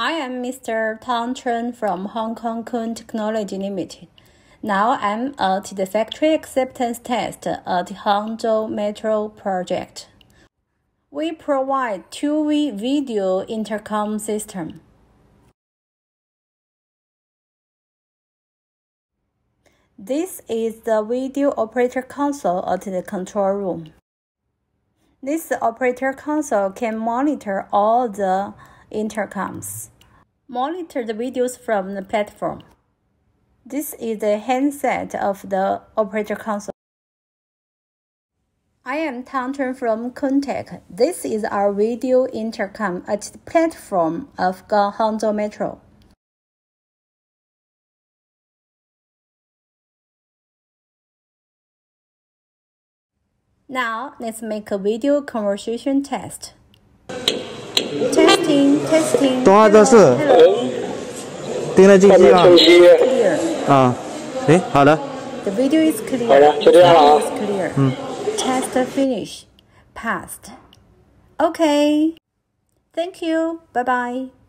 I am Mr. Tang Chen from Kong Koon Technology Limited. Now I'm at the factory acceptance test at Hangzhou Metro project. We provide two-way video intercom system. This is the video operator console at the control room. This operator console can monitor all the intercoms. Monitor the videos from the platform. This is the handset of the operator console. I am Tang Chen from KNTECH. This is our video intercom at the platform of Hangzhou Metro. Now, let's make a video conversation test. Testing. 东2测试，盯着镜机啊。啊，哎，好的。The video is clear. 好的，就这样了啊。Test finish. Passed. Okay. Thank you. Bye bye.